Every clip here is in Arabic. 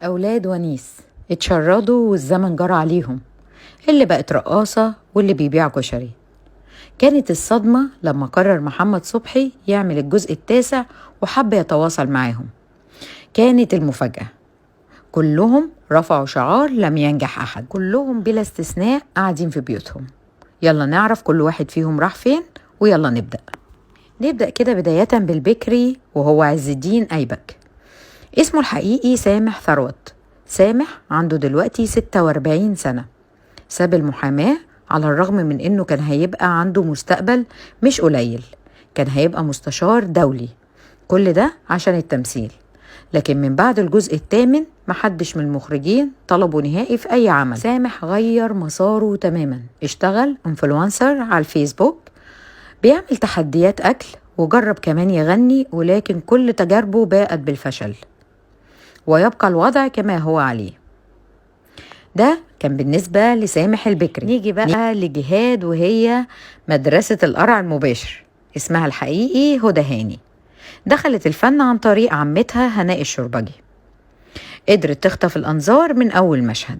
أولاد ونيس اتشردوا والزمن جرى عليهم، اللي بقت رقاصة واللي بيبيع كشري. كانت الصدمة لما قرر محمد صبحي يعمل الجزء التاسع وحب يتواصل معاهم. كانت المفاجأة كلهم رفعوا شعار لم ينجح أحد، كلهم بلا استثناء قاعدين في بيوتهم. يلا نعرف كل واحد فيهم راح فين، ويلا نبدأ كده بداية بالبكري، وهو عز الدين أيبك. اسمه الحقيقي سامح ثروت. سامح عنده دلوقتي 46 سنة. ساب المحاماة على الرغم من انه كان هيبقى عنده مستقبل مش قليل، كان هيبقى مستشار دولي، كل ده عشان التمثيل. لكن من بعد الجزء الثامن محدش من المخرجين طلبوا نهائي في اي عمل. سامح غير مساره تماما، اشتغل انفلونسر على الفيسبوك، بيعمل تحديات اكل، وجرب كمان يغني، ولكن كل تجاربه باءت بالفشل، ويبقى الوضع كما هو عليه. ده كان بالنسبة لسامح البكري. نيجي بقى لجهاد، وهي مدرسة القرع المباشر. اسمها الحقيقي هدى هاني. دخلت الفن عن طريق عمتها هناء الشربجي. قدرت تخطف الأنظار من أول مشهد.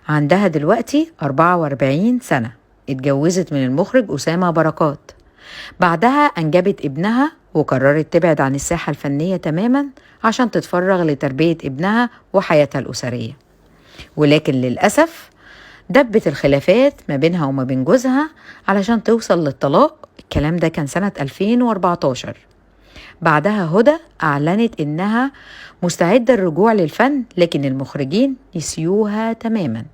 عندها دلوقتي 44 سنة. اتجوزت من المخرج أسامة بركات. بعدها أنجبت ابنها، وقررت تبعد عن الساحة الفنية تماما عشان تتفرغ لتربية ابنها وحياتها الأسرية. ولكن للأسف دبت الخلافات ما بينها وما بين جوزها علشان توصل للطلاق. الكلام ده كان سنة 2014. بعدها هدى أعلنت إنها مستعدة الرجوع للفن، لكن المخرجين نسيوها تماما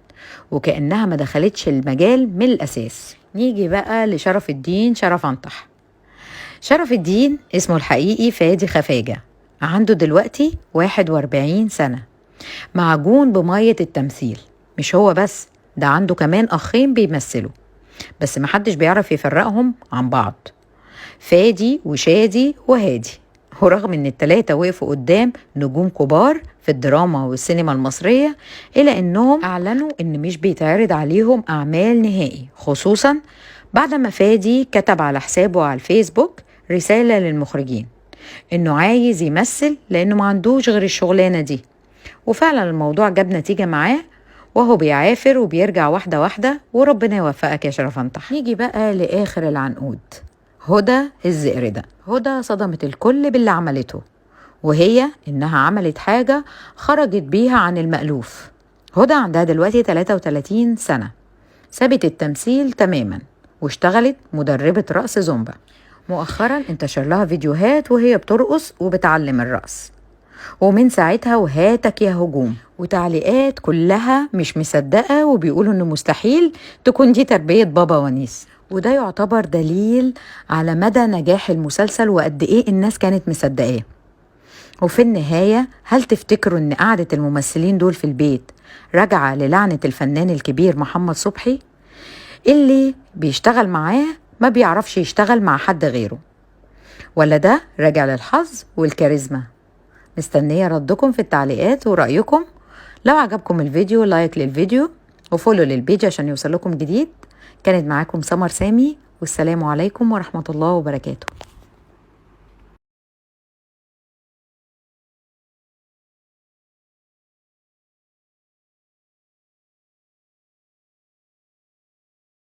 وكأنها ما دخلتش المجال من الأساس. نيجي بقى لشرف الدين شرف أنطح. شرف الدين اسمه الحقيقي فادي خفاجة. عنده دلوقتي 41 سنة. معجون بمية التمثيل. مش هو بس، ده عنده كمان أخين بيمثلوا، بس محدش بيعرف يفرقهم عن بعض، فادي وشادي وهادي. ورغم ان التلاتة وقفوا قدام نجوم كبار في الدراما والسينما المصرية، إلا انهم اعلنوا ان مش بيتعرض عليهم اعمال نهائي، خصوصا بعد ما فادي كتب على حسابه على الفيسبوك رسالة للمخرجين انه عايز يمثل لانه ما عندوش غير الشغلانة دي. وفعلا الموضوع جاب نتيجة معاه، وهو بيعافر وبيرجع واحدة واحدة، وربنا يوفقك يا شرف أنطح. نيجي بقى لآخر العنقود، هدى الزئردة. هدى صدمت الكل باللي عملته، وهي إنها عملت حاجة خرجت بيها عن المألوف. هدى عندها دلوقتي 33 سنة. سابت التمثيل تماما واشتغلت مدربة رقص زومبا. مؤخرا انتشر لها فيديوهات وهي بترقص وبتعلم الرقص، ومن ساعتها وهاتك يا هجوم وتعليقات كلها مش مصدقة، وبيقولوا انه مستحيل تكون دي تربية بابا ونيس. وده يعتبر دليل على مدى نجاح المسلسل وقد ايه الناس كانت مصدقاه. وفي النهاية، هل تفتكروا ان قعدة الممثلين دول في البيت راجعة للعنة الفنان الكبير محمد صبحي، اللي بيشتغل معاه ما بيعرفش يشتغل مع حد غيره، ولا ده راجع للحظ والكاريزما؟ مستنية ردكم في التعليقات ورأيكم. لو عجبكم الفيديو لايك للفيديو وفولو للبيج عشان يوصلكم جديد. كانت معاكم سمر سامي، والسلام عليكم ورحمة الله وبركاته.